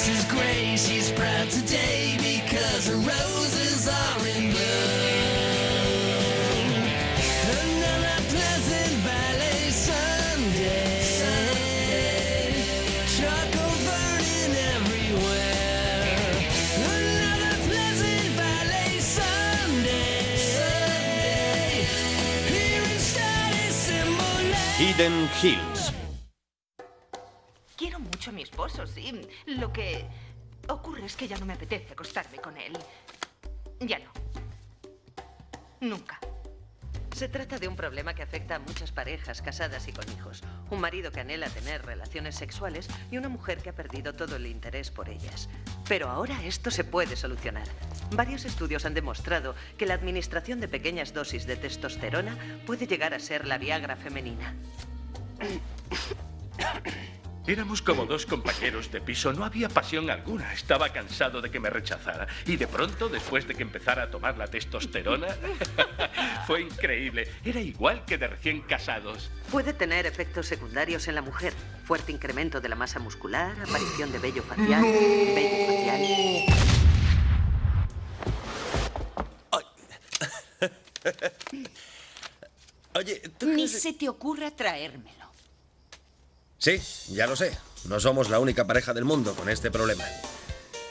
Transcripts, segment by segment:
is gray, she's proud today because her roses are in bloom. Another Pleasant Valley Sunday, charcoal burning everywhere. Another Pleasant Valley Sunday, here in Study Symbol Lane. Hidden Hills. Quiero mucho a mi esposo, sí. Lo que ocurre es que ya no me apetece acostarme con él. Ya no. Nunca. Se trata de un problema que afecta a muchas parejas casadas y con hijos. Un marido que anhela tener relaciones sexuales y una mujer que ha perdido todo el interés por ellas. Pero ahora esto se puede solucionar. Varios estudios han demostrado que la administración de pequeñas dosis de testosterona puede llegar a ser la Viagra femenina. Éramos como dos compañeros de piso, no había pasión alguna. Estaba cansado de que me rechazara. Y de pronto, después de que empezara a tomar la testosterona, fue increíble. Era igual que de recién casados. Puede tener efectos secundarios en la mujer. Fuerte incremento de la masa muscular, aparición de vello facial, vello facial. Oye, ¿tú Ni crees- se te ocurra traérmelo. Sí, ya lo sé. No somos la única pareja del mundo con este problema.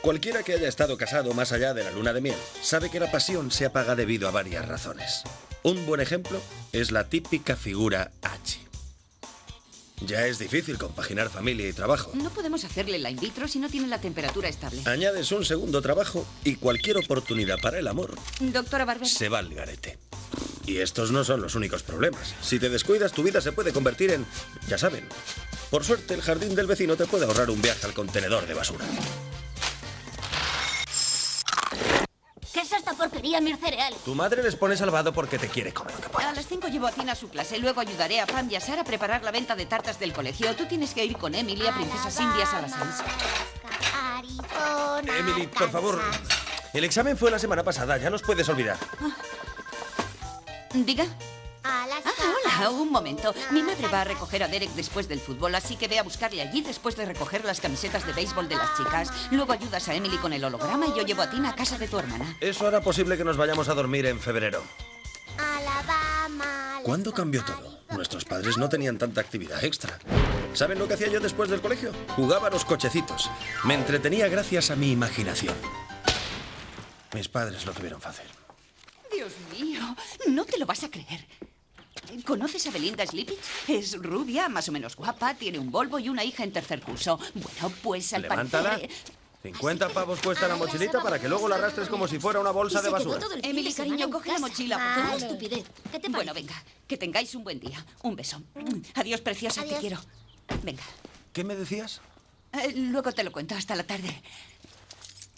Cualquiera que haya estado casado más allá de la luna de miel sabe que la pasión se apaga debido a varias razones. Un buen ejemplo es la típica figura H. Ya es difícil compaginar familia y trabajo. No podemos hacerle la in vitro si no tiene la temperatura estable. Añades un segundo trabajo y cualquier oportunidad para el amor Doctora Barber. se va al garete. Y estos no son los únicos problemas. Si te descuidas, tu vida se puede convertir en... ya saben. Por suerte, el jardín del vecino te puede ahorrar un viaje al contenedor de basura. ¿Qué es esta porquería, mis cereales? Tu madre les pone salvado porque te quiere comer. A las 5 llevo a Tina a su clase. Luego ayudaré a Pam y a Sara a preparar la venta de tartas del colegio. Tú tienes que ir con Emily a Princesas Indias a las 6. Emily, por favor. El examen fue la semana pasada, ya nos puedes olvidar. Diga. Hola, un momento. Mi madre va a recoger a Derek después del fútbol, así que ve a buscarle allí después de recoger las camisetas de béisbol de las chicas. Luego ayudas a Emily con el holograma y yo llevo a Tina a casa de tu hermana. Eso hará posible que nos vayamos a dormir en febrero. ¿Cuándo cambió todo? Nuestros padres no tenían tanta actividad extra. ¿Saben lo que hacía yo después del colegio? Jugaba a los cochecitos. Me entretenía gracias a mi imaginación. Mis padres lo tuvieron fácil. Dios mío, no te lo vas a creer. ¿Conoces a Belinda Slipich? Es rubia, más o menos guapa, tiene un Volvo y una hija en tercer curso. Bueno, pues al Levántala. parecer... 50 pavos cuesta la mochilita para que luego la arrastres como si fuera una bolsa de basura. Emily, cariño, coge la mochila, por favor. Una estupidez. ¿Qué te Bueno, venga, que tengáis un buen día. Un beso. Adiós, preciosa, te Adiós. quiero. Venga, ¿Qué me decías? luego te lo cuento, hasta la tarde.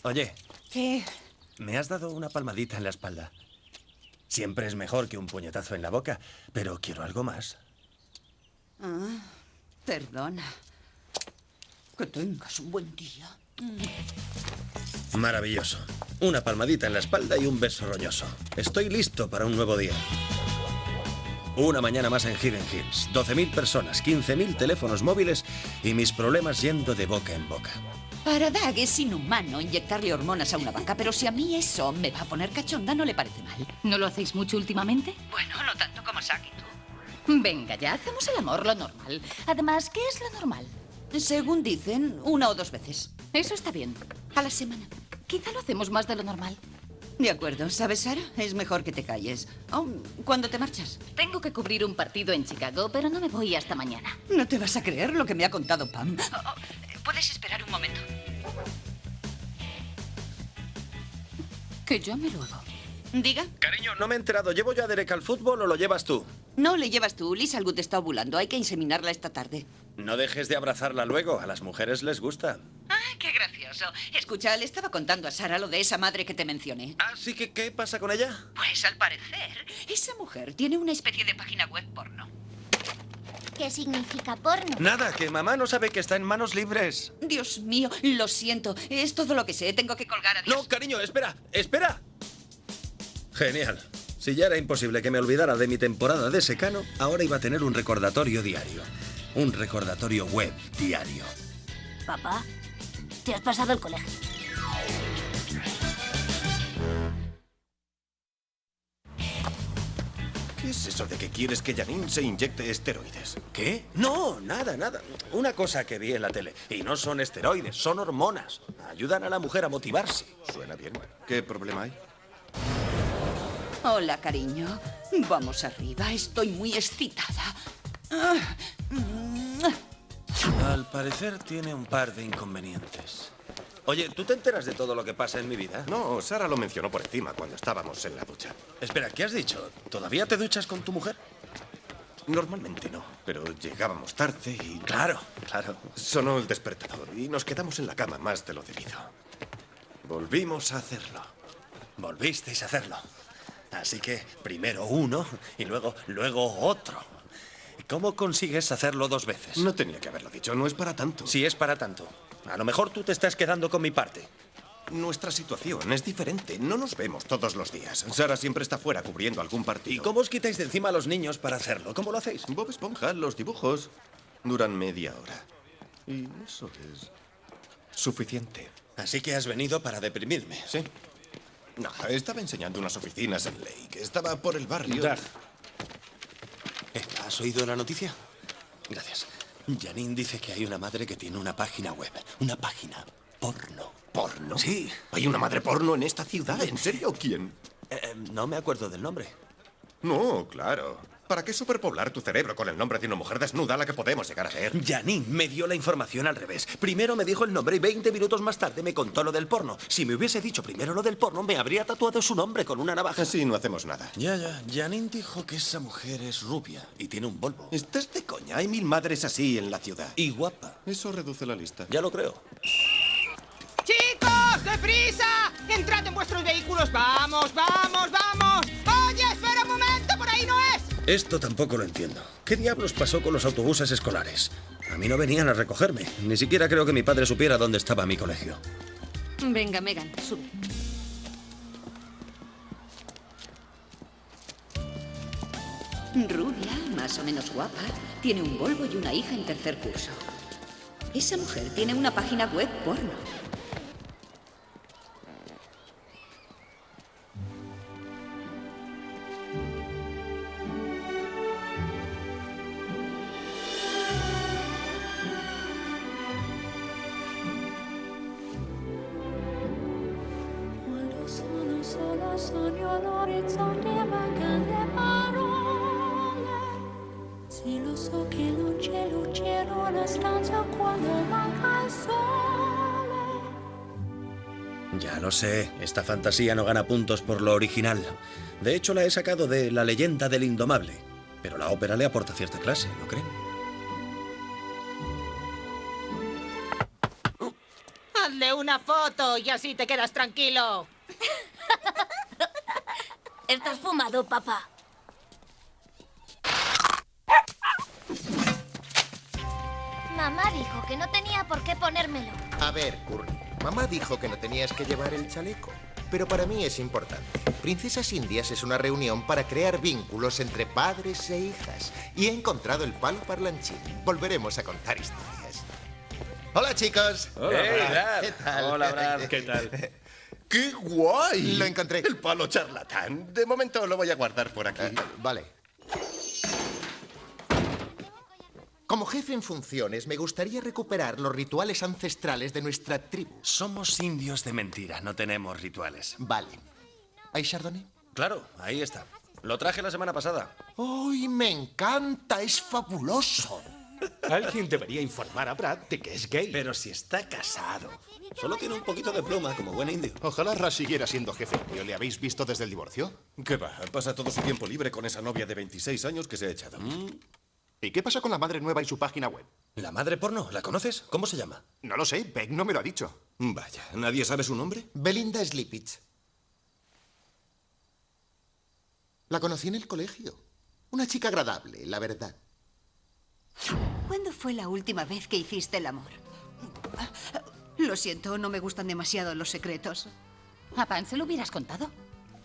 Oye, ¿Qué? me has dado una palmadita en la espalda. Siempre es mejor que un puñetazo en la boca, pero quiero algo más. Perdona. Que tengas un buen día. Maravilloso. Una palmadita en la espalda y un beso roñoso. Estoy listo para un nuevo día. Una mañana más en Hidden Hills. 12.000 personas, 15.000 teléfonos móviles y mis problemas yendo de boca en boca. Para Doug es inhumano inyectarle hormonas a una vaca, pero si a mí eso me va a poner cachonda, no le parece mal. ¿No lo hacéis mucho últimamente? Bueno, no tanto como Zack y tú. Venga, ya hacemos el amor, lo normal. Además, ¿qué es lo normal? Según dicen, 1 o 2 veces. Eso está bien. A la semana. Quizá lo hacemos más de lo normal. De acuerdo, ¿sabes, Sara? Es mejor que te calles. Oh, ¿cuándo te marchas? Tengo que cubrir un partido en Chicago, pero no me voy hasta mañana. No te vas a creer lo que me ha contado Pam. ¿Puedes esperar un momento? Que llame luego. Diga. Cariño, no me he enterado. ¿Llevo yo a Derek al fútbol o lo llevas tú? No, le llevas tú. Lisa Algut está ovulando. Hay que inseminarla esta tarde. No dejes de abrazarla luego. A las mujeres les gusta. ¡Ah, qué gracioso! Escucha, le estaba contando a Sara lo de esa madre que te mencioné. Ah, sí, que ¿qué pasa con ella? Pues al parecer, esa mujer tiene una especie de página web porno. ¿Qué significa porno? Nada, que mamá no sabe que está en manos libres. Dios mío, lo siento. Es todo lo que sé. Tengo que colgar a Dios. No, cariño, espera, espera. Genial. Si ya era imposible que me olvidara de mi temporada de secano, ahora iba a tener un recordatorio diario. Un recordatorio web diario. Papá, Te has pasado el colegio. ¿Qué es eso de que quieres que Janine se inyecte esteroides? ¿Qué? No, nada, nada. Una cosa que vi en la tele. Y no son esteroides, son hormonas. Ayudan a la mujer a motivarse. Suena bien. ¿Qué problema hay? Hola, cariño. Vamos arriba, estoy muy excitada. Al parecer tiene un par de inconvenientes. Oye, ¿tú te enteras de todo lo que pasa en mi vida? No, Sara lo mencionó por encima cuando estábamos en la ducha. Espera, ¿qué has dicho? ¿Todavía te duchas con tu mujer? Normalmente no, pero llegábamos tarde y... Claro, claro. Sonó el despertador y nos quedamos en la cama más de lo debido. Volvimos a hacerlo. Volvisteis a hacerlo. Así que primero uno y luego otro. ¿Cómo consigues hacerlo 2 veces? No tenía que haberlo dicho, no es para tanto. Sí, es para tanto. A lo mejor tú te estás quedando con mi parte. Nuestra situación es diferente. No nos vemos todos los días. Sara siempre está fuera cubriendo algún partido. ¿Y cómo os quitáis de encima a los niños para hacerlo? ¿Cómo lo hacéis? Bob Esponja, los dibujos duran media hora. Y eso es suficiente. Así que has venido para deprimirme. Sí. No, estaba enseñando unas oficinas en Lake. Estaba por el barrio. Doug. ¿Has oído la noticia? Gracias. Janine dice que hay una madre que tiene una página web. Una página porno. ¿Porno? Sí. ¿Hay una madre porno en esta ciudad? ¿En serio? ¿Quién? No me acuerdo del nombre. No, claro. ¿Para qué superpoblar tu cerebro con el nombre de una mujer desnuda a la que podemos llegar a ser? Janine me dio la información al revés. Primero me dijo el nombre y 20 minutos más tarde me contó lo del porno. Si me hubiese dicho primero lo del porno, me habría tatuado su nombre con una navaja. Así no hacemos nada. Ya. Janine dijo que esa mujer es rubia y tiene un Volvo. ¿Estás de coña? Hay 1000 madres así en la ciudad. Y guapa. Eso reduce la lista. Ya lo creo. ¡Chicos, deprisa! ¡Entrad en vuestros vehículos! ¡Vamos, vamos, vamos! ¡Oye, espera un momento! ¡Por ahí no es! Esto tampoco lo entiendo. ¿Qué diablos pasó con los autobuses escolares? A mí no venían a recogerme. Ni siquiera creo que mi padre supiera dónde estaba mi colegio. Venga, Megan, sube. Rubia, más o menos guapa, tiene un Volvo y una hija en 3er curso. Esa mujer tiene una página web porno. Solo sogno all'orizzonte mancano le parole. Sì, lo so che non c'è luce in una stanza quando manca il sole. Ya lo sé, esta fantasía no gana puntos por lo original. De hecho, la he sacado de La leyenda del indomable. Pero la ópera le aporta cierta clase, ¿no creen? Hazle una foto y así te quedas tranquilo. Estás fumado, papá. Mamá dijo que no tenía por qué ponérmelo. A ver, Courtney, mamá dijo que no tenías que llevar el chaleco. Pero para mí es importante. Princesas Indias es una reunión para crear vínculos entre padres e hijas. Y he encontrado el palo parlanchín. Volveremos a contar historias. Hola, chicos. Hola, Brad. ¿Qué tal? Hola, Brad. ¿Qué tal? ¡Qué guay! Lo encontré. El palo charlatán. De momento lo voy a guardar por aquí. Vale. Como jefe en funciones, me gustaría recuperar los rituales ancestrales de nuestra tribu. Somos indios de mentira, no tenemos rituales. Vale. ¿Hay Chardonnay? Claro, ahí está. Lo traje la semana pasada. ¡Ay, me encanta! ¡Es fabuloso! Alguien debería informar a Brad de que es gay. Pero si está casado. Solo tiene un poquito de pluma, como buen indio. Ojalá Rush siguiera siendo jefe. ¿Le habéis visto desde el divorcio? ¿Qué va? Pasa todo su tiempo libre con esa novia de 26 años que se ha echado. ¿Y qué pasa con la madre nueva y su página web? ¿La madre porno? ¿La conoces? ¿Cómo se llama? No lo sé, Beck no me lo ha dicho. Vaya, ¿nadie sabe su nombre? Belinda Slipich. La conocí en el colegio. Una chica agradable, la verdad. ¿Cuándo fue la última vez que hiciste el amor? Lo siento, no me gustan demasiado los secretos. ¿A Pan se lo hubieras contado?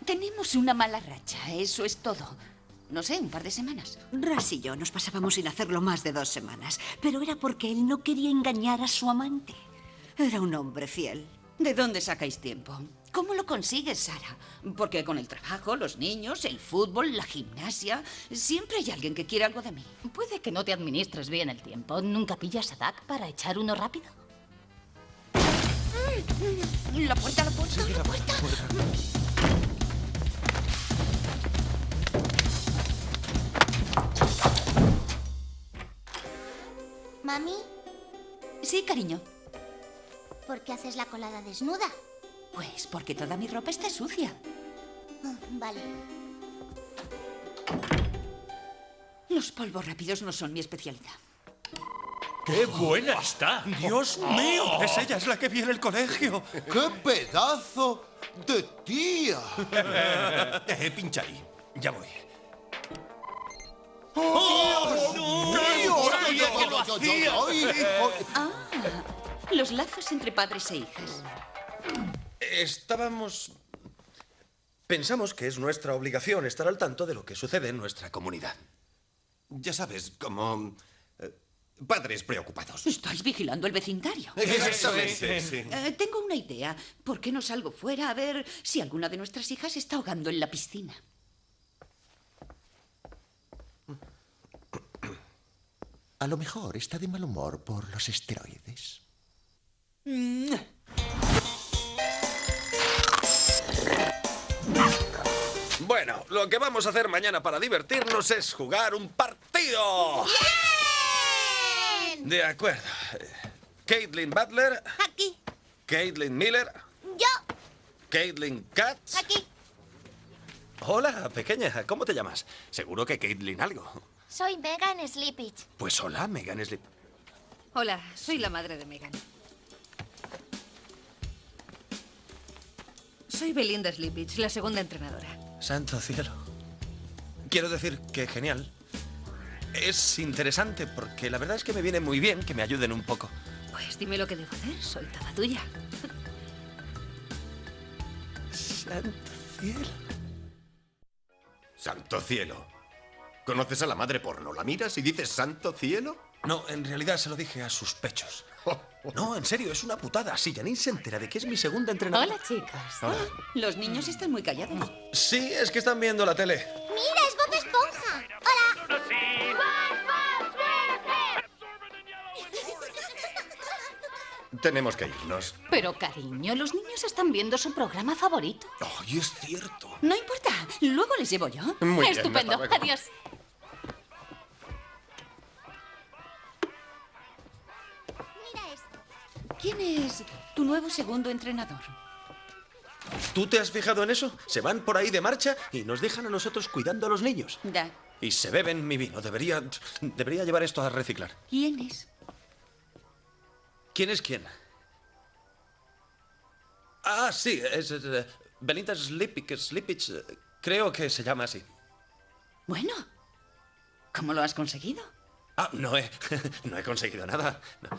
Tenemos una mala racha, eso es todo. No sé, un par de semanas. Ras y yo nos pasábamos sin hacerlo más de 2 semanas, pero era porque él no quería engañar a su amante. Era un hombre fiel. ¿De dónde sacáis tiempo? ¿Cómo lo consigues, Sara? Porque con el trabajo, los niños, el fútbol, la gimnasia, siempre hay alguien que quiere algo de mí. Puede que no te administres bien el tiempo. ¿Nunca pillas a Doug para echar uno rápido? La puerta, la puerta, la puerta. ¿Mami? Sí, cariño. ¿Por qué haces la colada desnuda? Pues porque toda mi ropa está sucia. Vale. Los polvos rápidos no son mi especialidad. ¡Qué buena está! ¡Dios mío! Es ella, es la que vi en el colegio. ¡Qué pedazo de tía! Pincha ahí. Ya voy. Los lazos entre padres e hijas. Pensamos que es nuestra obligación estar al tanto de lo que sucede en nuestra comunidad. Ya sabes, como padres preocupados. Estáis vigilando el vecindario. Exactamente, sí. Tengo una idea. ¿Por qué no salgo fuera a ver si alguna de nuestras hijas se está ahogando en la piscina? A lo mejor está de mal humor por los esteroides. Bueno, lo que vamos a hacer mañana para divertirnos es jugar un partido. ¡Bien! De acuerdo. Caitlin Butler. Aquí. Caitlin Miller. Yo. Caitlin Katz. Aquí. Hola, pequeña. ¿Cómo te llamas? Seguro que Caitlin algo. Soy Megan Slipich. Pues hola, Megan Slip. Hola, soy la madre de Megan. Soy Belinda Slipich, la segunda entrenadora. Santo cielo. Quiero decir que genial. Es interesante porque la verdad es que me viene muy bien que me ayuden un poco. Pues dime lo que debo hacer, soy toda tuya. Santo cielo. Santo cielo. ¿Conoces a la madre porno? ¿La miras y dices santo cielo? No, en realidad se lo dije a sus pechos. No, en serio, es una putada. Si Janine se entera de que es mi segunda entrenadora... Hola, chicas. Hola. Los niños están muy callados. Sí, es que están viendo la tele. ¡Mira, es Bob Esponja! ¡Hola! Tenemos que irnos. Pero, cariño, los niños están viendo su programa favorito. ¡Ay, es cierto! No importa, luego les llevo yo. Muy bien, Estupendo. hasta luego. Adiós. Mira esto. ¿Quién es tu nuevo segundo entrenador? ¿Tú te has fijado en eso? Se van por ahí de marcha y nos dejan a nosotros cuidando a los niños. Da. Y se beben mi vino. Debería llevar esto a reciclar. ¿Quién es? ¿Quién es quién? Ah, sí, es Belinda Slipich. Creo que se llama así. Bueno, ¿cómo lo has conseguido? Ah, no he conseguido nada. No.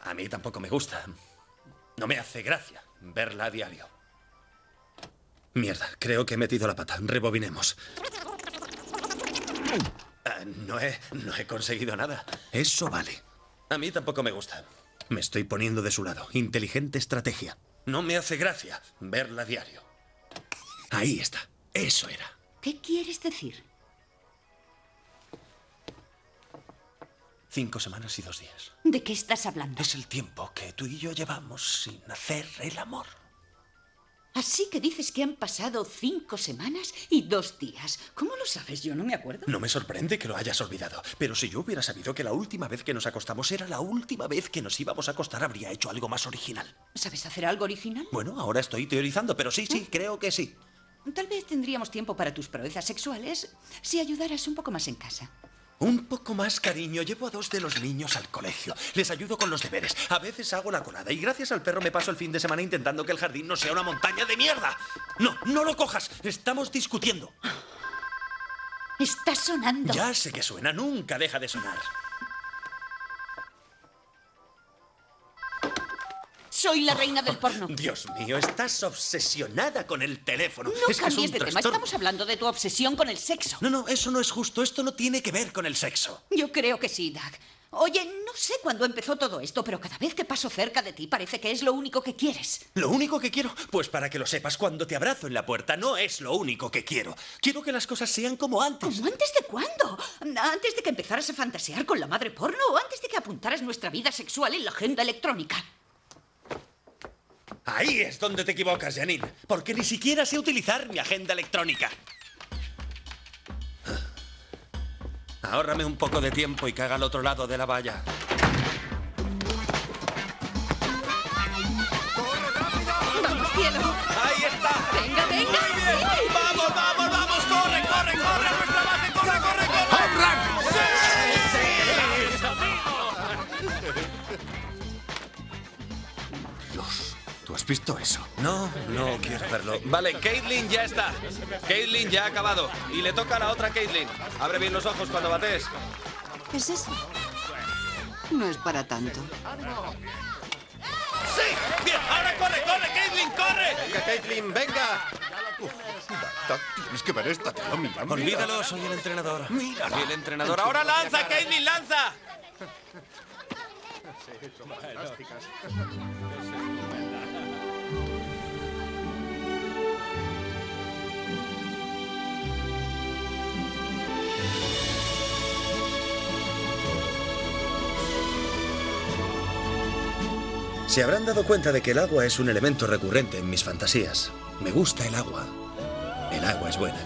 A mí tampoco me gusta. No me hace gracia verla a diario. Mierda, creo que he metido la pata. Rebobinemos. No he conseguido nada. Eso vale. A mí tampoco me gusta. Me estoy poniendo de su lado. Inteligente estrategia. No me hace gracia verla a diario. Ahí está. Eso era. ¿Qué quieres decir? 5 semanas y 2 días. ¿De qué estás hablando? Es el tiempo que tú y yo llevamos sin hacer el amor. Así que dices que han pasado 5 semanas y 2 días. ¿Cómo lo sabes? Yo no me acuerdo. No me sorprende que lo hayas olvidado. Pero si yo hubiera sabido que la última vez que nos acostamos era la última vez que nos íbamos a acostar, habría hecho algo más original. ¿Sabes hacer algo original? Bueno, ahora estoy teorizando, pero sí, creo que sí. Tal vez tendríamos tiempo para tus proezas sexuales si ayudaras un poco más en casa. Un poco más, cariño. Llevo a 2 de los niños al colegio. Les ayudo con los deberes. A veces hago la colada. Y gracias al perro me paso el fin de semana intentando que el jardín no sea una montaña de mierda. No lo cojas. Estamos discutiendo. Está sonando. Ya sé que suena. Nunca deja de sonar. Soy la reina del porno. Dios mío, estás obsesionada con el teléfono. No es que cambies es un de tema. trastorno. Estamos hablando de tu obsesión con el sexo. No, eso no es justo. Esto no tiene que ver con el sexo. Yo creo que sí, Doug. Oye, no No sé cuándo empezó todo esto, pero cada vez que paso cerca de ti parece que es lo único que quieres. ¿Lo único que quiero? Pues para que lo sepas, cuando te abrazo en la puerta no es lo único que quiero. Quiero que las cosas sean como antes. ¿Cómo antes de cuándo? ¿Antes de que empezaras a fantasear con la madre porno o antes de que apuntaras nuestra vida sexual en la agenda electrónica? Ahí es donde te equivocas, Janine, porque ni siquiera sé utilizar mi agenda electrónica. Ahórrame un poco de tiempo y caga al otro lado de la valla. ¡Vamos, cielo! ¡Ahí está! ¡Venga, venga! ¡Muy bien! ¡Sí! ¡Vamos, vamos, vamos! ¡Corre, corre, corre! ¡A nuestra base! ¡Corre, corre, corre! ¡Home run! Dios, ¿tú has visto eso? No, no quiero verlo. Vale, Caitlin ya está. Caitlin ya ha acabado. Y le toca a la otra Caitlin. Abre bien los ojos cuando bates. ¿Qué es eso? No es para tanto. ¡Sí! ¡Bien! ¡Ahora corre, corre, Caitlin, corre! ¡Venga, Caitlin, venga! Tienes que ver esta tela, mira. Olvídalo, soy el entrenador. Mira. Soy el entrenador. ¡Ahora lanza, Caitlin, lanza! Se habrán dado cuenta de que el agua es un elemento recurrente en mis fantasías. Me gusta el agua. El agua es buena.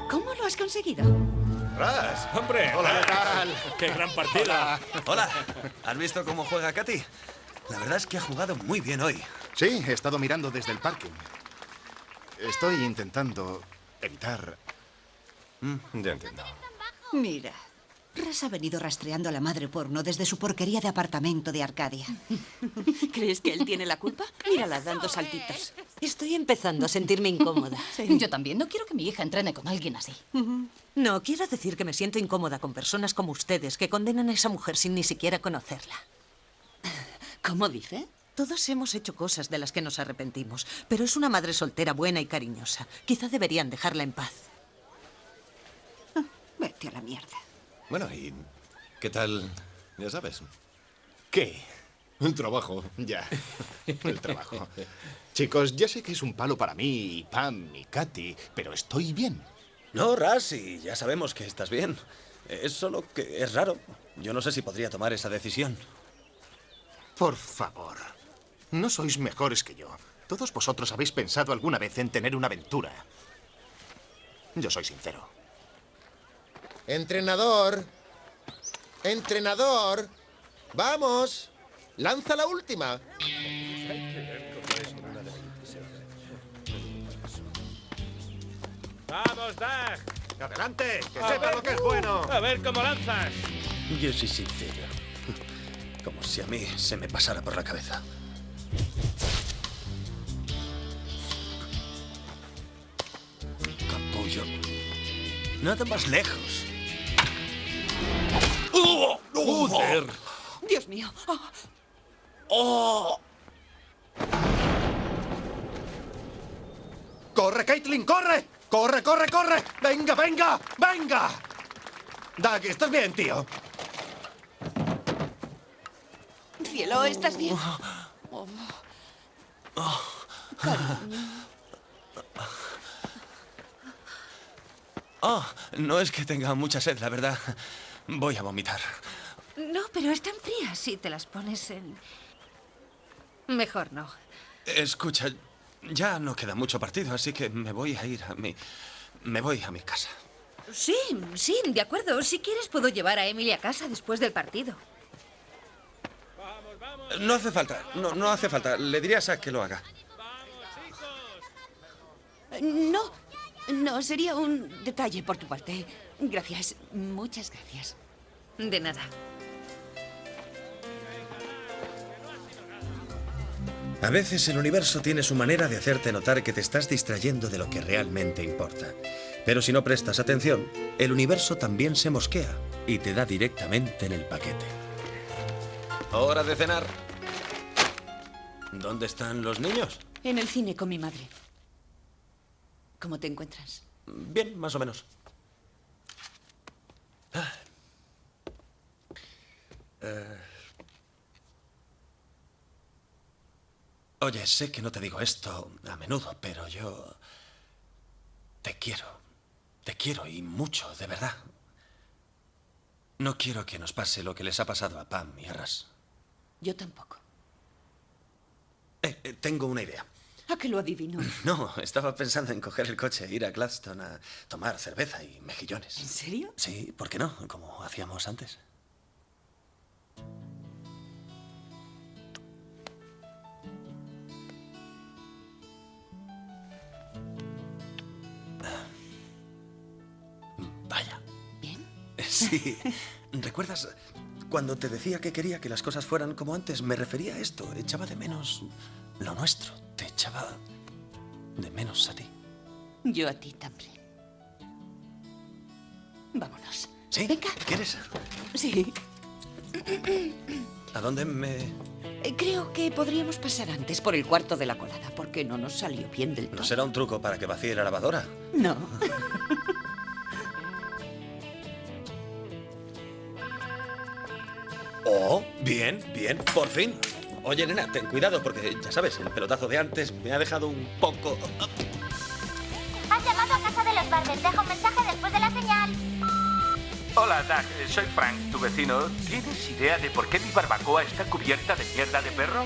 ¿Cómo lo has conseguido? ¡Ras! ¡Hombre! Hola, ¿qué tal? ¡Qué gran partida! Hola. ¿Has visto cómo juega Katy? La verdad es que ha jugado muy bien hoy. Sí, he estado mirando desde el parking. Estoy intentando evitar... Ya entiendo. Mira, Ras ha venido rastreando a la madre porno desde su porquería de apartamento de Arcadia. ¿Crees que él tiene la culpa? Mírala dando saltitos. Estoy empezando a sentirme incómoda. Yo también no quiero que mi hija entrene con alguien así. No, quiero decir que me siento incómoda con personas como ustedes que condenan a esa mujer sin ni siquiera conocerla. ¿Cómo dice? Todos hemos hecho cosas de las que nos arrepentimos, pero es una madre soltera buena y cariñosa. Quizá deberían dejarla en paz. Vete a la mierda. Bueno, ¿y qué tal? Ya sabes. ¿Qué? El trabajo, ya. El trabajo. Chicos, ya sé que es un palo para mí, y Pam y Katy, pero estoy bien. No, Ras, y ya sabemos que estás bien. Es solo que es raro. Yo no sé si podría tomar esa decisión. Por favor, no sois mejores que yo. Todos vosotros habéis pensado alguna vez en tener una aventura. Yo soy sincero. Entrenador. Entrenador. Vamos. Lanza la última. ¡Vamos, Dag! ¡Adelante! ¡Que sepa lo que es bueno! A ver cómo lanzas. Yo soy sincero. Como si a mí se me pasara por la cabeza. Capullo. Nada más lejos. ¡Oh! ¡Joder! Dios mío. ¡Oh! ¡Corre, Caitlin, corre! ¡Corre, corre, corre! ¡Venga, venga, venga! Doug, ¿estás bien, tío? Cielo, ¿estás bien? Oh, no es que tenga mucha sed, la verdad. Voy a vomitar. No, pero están frías si te las pones en... Mejor no. Escucha, ya no queda mucho partido, así que me voy a ir a mi... Me voy a mi casa. Sí, sí, de acuerdo. Si quieres puedo llevar a Emily a casa después del partido. No hace falta, no hace falta. Le diré a Zack que lo haga. No, sería un detalle por tu parte. Gracias, muchas gracias. De nada. A veces el universo tiene su manera de hacerte notar que te estás distrayendo de lo que realmente importa. Pero si no prestas atención, el universo también se mosquea y te da directamente en el paquete. Hora de cenar. ¿Dónde están los niños? En el cine con mi madre. ¿Cómo te encuentras? Bien, más o menos. Oye, sé que no te digo esto a menudo, pero yo te quiero. Te quiero y mucho, de verdad. No quiero que nos pase lo que les ha pasado a Pam y a Ras. Yo tampoco. Tengo una idea. ¿A qué lo adivino? No, estaba pensando en coger el coche e ir a Gladstone a tomar cerveza y mejillones. ¿En serio? Sí, ¿por qué no? Como hacíamos antes. Vaya. ¿Bien? Sí. ¿Recuerdas cuando te decía que quería que las cosas fueran como antes? Me refería a esto. Echaba de menos lo nuestro. Te echaba de menos a ti. Yo a ti también. Vámonos. ¿Sí? Venga. ¿Quieres? Sí. ¿A dónde me...? Creo que podríamos pasar antes por el cuarto de la colada, porque no nos salió bien del todo. ¿No será un truco para que vacíe la lavadora? No. Oh, bien, bien, por fin. Oye, nena, ten cuidado porque, ya sabes, el pelotazo de antes me ha dejado un poco... Has llamado a casa de los Barber. Deja un mensaje después de la señal. Hola, Doug. Soy Frank, tu vecino. ¿Tienes idea de por qué mi barbacoa está cubierta de mierda de perro?